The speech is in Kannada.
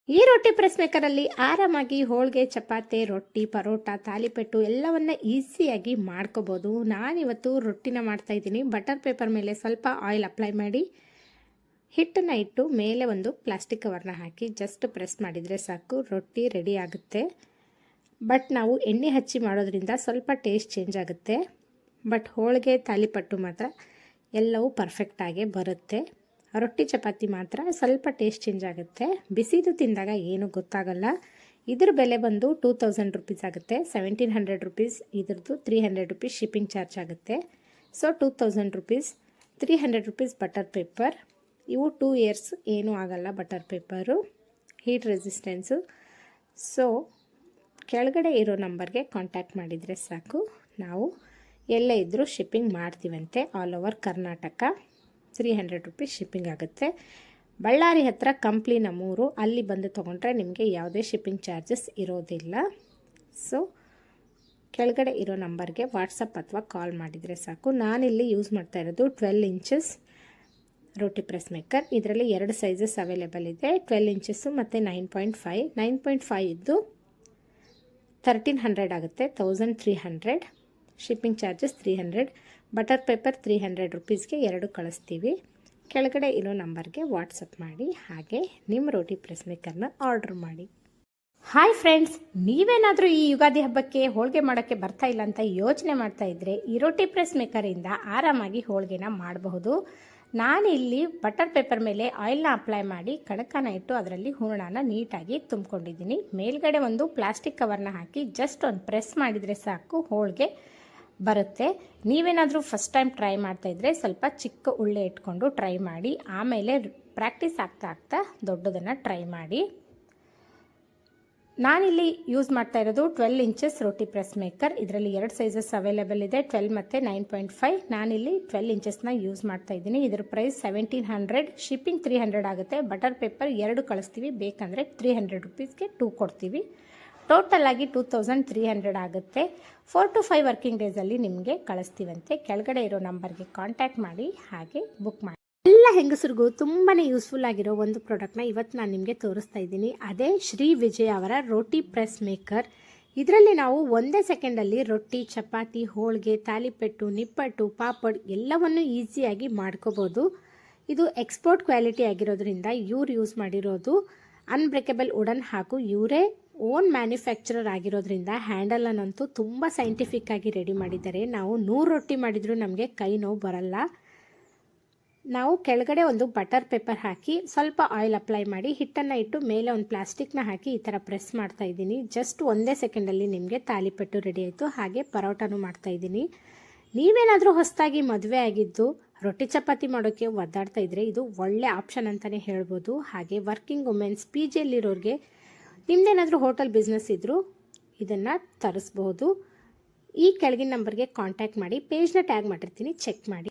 ಈ ರೊಟ್ಟಿ ಪ್ರೆಸ್ ಮೇಕರಲ್ಲಿ ಆರಾಮಾಗಿ ಹೋಳಿಗೆ, ಚಪಾತಿ, ರೊಟ್ಟಿ, ಪರೋಟ, ತಾಲಿಪೆಟ್ಟು ಎಲ್ಲವನ್ನ ಈಸಿಯಾಗಿ ಮಾಡ್ಕೋಬೋದು. ನಾನಿವತ್ತು ರೊಟ್ಟಿನ ಮಾಡ್ತಾ ಇದ್ದೀನಿ. ಬಟರ್ ಪೇಪರ್ ಮೇಲೆ ಸ್ವಲ್ಪ ಆಯಿಲ್ ಅಪ್ಲೈ ಮಾಡಿ ಹಿಟ್ಟನ್ನು ಇಟ್ಟು ಮೇಲೆ ಒಂದು ಪ್ಲಾಸ್ಟಿಕ್ ಕವರ್ನ ಹಾಕಿ ಜಸ್ಟ್ ಪ್ರೆಸ್ ಮಾಡಿದರೆ ಸಾಕು, ರೊಟ್ಟಿ ರೆಡಿ ಆಗುತ್ತೆ. ಬಟ್ ನಾವು ಎಣ್ಣೆ ಹಚ್ಚಿ ಮಾಡೋದ್ರಿಂದ ಸ್ವಲ್ಪ ಟೇಸ್ಟ್ ಚೇಂಜ್ ಆಗುತ್ತೆ. ಬಟ್ ಹೋಳಿಗೆ, ತಾಲಿಪಟ್ಟು ಮಾತ್ರ ಎಲ್ಲವೂ ಪರ್ಫೆಕ್ಟಾಗಿ ಬರುತ್ತೆ. ರೊಟ್ಟಿ, ಚಪಾತಿ ಮಾತ್ರ ಸ್ವಲ್ಪ ಟೇಸ್ಟ್ ಚೇಂಜ್ ಆಗುತ್ತೆ. ಬಿಸಿದು ತಿಂದಾಗ ಏನೂ ಗೊತ್ತಾಗಲ್ಲ. ಇದ್ರ ಬೆಲೆ ಬಂದು 2000 ರುಪೀಸ್ ಆಗುತ್ತೆ. 1700 ರುಪೀಸ್ ಇದ್ರದ್ದು, 300 ರುಪೀಸ್ ಶಿಪ್ಪಿಂಗ್ ಚಾರ್ಜ್ ಆಗುತ್ತೆ. So 2000 rupees, 300 rupees butter paper. ಇವು 2 ಇಯರ್ಸ್ ಏನೂ ಆಗಲ್ಲ butter paper, heat resistance. So ಕೆಳಗಡೆ ಇರೋ ನಂಬರ್ಗೆ ಕಾಂಟ್ಯಾಕ್ಟ್ ಮಾಡಿದರೆ ಸಾಕು, ನಾವು ಎಲ್ಲೇ ಇದ್ದರೂ ಶಿಪ್ಪಿಂಗ್ ಮಾಡ್ತೀವಂತೆ. All over Karnataka 300 rupees shipping ಆಗುತ್ತೆ. ಬಳ್ಳಾರಿ ಹತ್ರ ಕಂಪ್ಲಿ ನಮ್ಮೂರು, ಅಲ್ಲಿ ಬಂದು ತೊಗೊಂಡ್ರೆ ನಿಮಗೆ ಯಾವುದೇ ಶಿಪ್ಪಿಂಗ್ ಚಾರ್ಜಸ್ ಇರೋದಿಲ್ಲ. ಸೊ ಕೆಳಗಡೆ ಇರೋ ನಂಬರ್ಗೆ ವಾಟ್ಸಪ್ ಅಥವಾ ಕಾಲ್ ಮಾಡಿದರೆ ಸಾಕು. ನಾನಿಲ್ಲಿ ಯೂಸ್ ಮಾಡ್ತಾ ಇರೋದು 12 ಇಂಚಸ್ ರೋಟಿ ಪ್ರೆಸ್ ಮೇಕರ್. ಇದರಲ್ಲಿ 2 ಸೈಜಸ್ ಅವೈಲೇಬಲ್ ಇದೆ, 12 ಇಂಚಸ್ಸು ಮತ್ತು 9.5. 9.5 ಇದ್ದು 1300 ಆಗುತ್ತೆ, 1300. Shipping charges 300. ಬಟರ್ ಪೇಪರ್ 300 ರುಪೀಸ್ಗೆ 2 ಕಳಿಸ್ತೀವಿ. ಕೆಳಗಡೆ ಇರೋ ನಂಬರ್ಗೆ ವಾಟ್ಸಪ್ ಮಾಡಿ, ಹಾಗೆ ನಿಮ್ಮ ರೋಟಿ ಪ್ರೆಸ್ ಮೇಕರ್ನ ಆರ್ಡ್ರ್ ಮಾಡಿ. ಹಾಯ್ ಫ್ರೆಂಡ್ಸ್, ನೀವೇನಾದರೂ ಈ ಯುಗಾದಿ ಹಬ್ಬಕ್ಕೆ ಹೋಳಿಗೆ ಮಾಡೋಕ್ಕೆ ಬರ್ತಾ ಇಲ್ಲ ಅಂತ ಯೋಚನೆ ಮಾಡ್ತಾ ಇದ್ದರೆ ಈ ರೋಟಿ ಪ್ರೆಸ್ ಮೇಕರಿಂದ ಆರಾಮಾಗಿ ಹೋಳಿಗೆನ ಮಾಡಬಹುದು. ನಾನಿಲ್ಲಿ ಬಟರ್ ಪೇಪರ್ ಮೇಲೆ ಆಯಿಲ್ನ ಅಪ್ಲೈ ಮಾಡಿ ಕಣಕನ ಇಟ್ಟು ಅದರಲ್ಲಿ ಹೂರಣನ ನೀಟಾಗಿ ತುಂಬಿಕೊಂಡಿದ್ದೀನಿ. ಮೇಲ್ಗಡೆ ಒಂದು ಪ್ಲಾಸ್ಟಿಕ್ ಕವರ್ನ ಹಾಕಿ ಜಸ್ಟ್ ಒಂದು ಪ್ರೆಸ್ ಮಾಡಿದರೆ ಸಾಕು, ಹೋಳಿಗೆ ಬರುತ್ತೆ. ನೀವೇನಾದರೂ ಫಸ್ಟ್ ಟೈಮ್ ಟ್ರೈ ಮಾಡ್ತಾ ಇದ್ದರೆ ಸ್ವಲ್ಪ ಚಿಕ್ಕ ಉಳ್ಳೆ ಇಟ್ಕೊಂಡು ಟ್ರೈ ಮಾಡಿ, ಆಮೇಲೆ ಪ್ರಾಕ್ಟೀಸ್ ಆಗ್ತಾ ಆಗ್ತಾ ದೊಡ್ಡದನ್ನು ಟ್ರೈ ಮಾಡಿ. ನಾನಿಲ್ಲಿ ಯೂಸ್ ಮಾಡ್ತಾ ಇರೋದು 12 ಇಂಚಸ್ ರೋಟಿ ಪ್ರೆಸ್ ಮೇಕರ್. ಇದರಲ್ಲಿ 2 ಸೈಜಸ್ ಅವೈಲೇಬಲ್ ಇದೆ, 12 ಮತ್ತು 9.5. ನಾನಿಲ್ಲಿ 12 ಇಂಚಸ್ನ ಯೂಸ್ ಮಾಡ್ತಾ ಇದ್ದೀನಿ. ಇದರ ಪ್ರೈಸ್ 1700, ಶಿಪ್ಪಿಂಗ್ 300 ಆಗುತ್ತೆ. ಬಟರ್ ಪೇಪರ್ 2 ಕಳಿಸ್ತೀವಿ, ಬೇಕಂದರೆ 300 ರುಪೀಸ್ಗೆ 2 ಕೊಡ್ತೀವಿ. ಟೋಟಲ್ ಆಗಿ 2300 ಆಗುತ್ತೆ. 4 to 5 ವರ್ಕಿಂಗ್ ಡೇಸಲ್ಲಿ ನಿಮಗೆ ಕಳಿಸ್ತೀವಂತೆ. ಕೆಳಗಡೆ ಇರೋ ನಂಬರ್ಗೆ ಕಾಂಟ್ಯಾಕ್ಟ್ ಮಾಡಿ, ಹಾಗೆ ಬುಕ್ ಮಾಡಿ. ಎಲ್ಲ ಹೆಂಗಸರಿಗೂ ತುಂಬಾ ಯೂಸ್ಫುಲ್ ಆಗಿರೋ ಒಂದು ಪ್ರಾಡಕ್ಟ್ನ ಇವತ್ತು ನಾನು ನಿಮಗೆ ತೋರಿಸ್ತಾ ಇದ್ದೀನಿ. ಅದೇ ಶ್ರೀ ವಿಜಯ್ ಅವರ ರೋಟಿ ಪ್ರೆಸ್ ಮೇಕರ್. ಇದರಲ್ಲಿ ನಾವು ಒಂದೇ ಸೆಕೆಂಡಲ್ಲಿ ರೊಟ್ಟಿ, ಚಪಾತಿ, ಹೋಳಿಗೆ, ತಾಲಿಪೆಟ್ಟು, ನಿಪ್ಪಟ್ಟು, ಪಾಪಡ್ ಎಲ್ಲವನ್ನು ಈಸಿಯಾಗಿ ಮಾಡ್ಕೋಬೋದು. ಇದು ಎಕ್ಸ್ಪೋರ್ಟ್ ಕ್ವಾಲಿಟಿ ಆಗಿರೋದ್ರಿಂದ ಇವ್ರು ಯೂಸ್ ಮಾಡಿರೋದು ಅನ್ಬ್ರೇಕಬಲ್ ವುಡನ್, ಹಾಗೂ ಇವರೇ ಓನ್ ಮ್ಯಾನುಫ್ಯಾಕ್ಚರರ್ ಆಗಿರೋದ್ರಿಂದ ಹ್ಯಾಂಡಲನ್ನಂತೂ ತುಂಬ ಸೈಂಟಿಫಿಕ್ ಆಗಿ ರೆಡಿ ಮಾಡಿದ್ದಾರೆ. ನಾವು 100 ರೊಟ್ಟಿ ಮಾಡಿದರೂ ನಮಗೆ ಕೈ ನೋವು ಬರಲ್ಲ. ನಾವು ಕೆಳಗಡೆ ಒಂದು ಬಟರ್ ಪೇಪರ್ ಹಾಕಿ ಸ್ವಲ್ಪ ಆಯಿಲ್ ಅಪ್ಲೈ ಮಾಡಿ ಹಿಟ್ಟನ್ನು ಇಟ್ಟು ಮೇಲೆ ಒಂದು ಪ್ಲಾಸ್ಟಿಕ್ನ ಹಾಕಿ ಈ ಥರ ಪ್ರೆಸ್ ಮಾಡ್ತಾ ಇದ್ದೀನಿ. ಜಸ್ಟ್ ಒಂದೇ ಸೆಕೆಂಡಲ್ಲಿ ನಿಮಗೆ ತಾಲಿಪೆಟ್ಟು ರೆಡಿ ಆಯಿತು. ಹಾಗೆ ಪರೋಟನೂ ಮಾಡ್ತಾ ಇದ್ದೀನಿ. ನೀವೇನಾದರೂ ಹೊಸದಾಗಿ ಮದುವೆ ಆಗಿದ್ದು ರೊಟ್ಟಿ ಚಪಾತಿ ಮಾಡೋಕ್ಕೆ ಒದ್ದಾಡ್ತಾ ಇದ್ದರೆ ಇದು ಒಳ್ಳೆ ಆಪ್ಷನ್ ಅಂತಲೇ ಹೇಳ್ಬೋದು. ಹಾಗೆ ವರ್ಕಿಂಗ್ ವುಮೆನ್ಸ್, ಪಿ ಜಿಯಲ್ಲಿರೋರಿಗೆ, ನಿಮ್ದೇನಾದರೂ ಹೋಟೆಲ್ ಬಿಸ್ನೆಸ್ ಇದ್ದರೂ ಇದನ್ನು ತರಿಸ್ಬೋದು. ಈ ಕೆಳಗಿನ ನಂಬರ್ಗೆ ಕಾಂಟ್ಯಾಕ್ಟ್ ಮಾಡಿ, ಪೇಜ್ನ ಟ್ಯಾಗ್ ಮಾಡಿರ್ತೀನಿ, ಚೆಕ್ ಮಾಡಿ.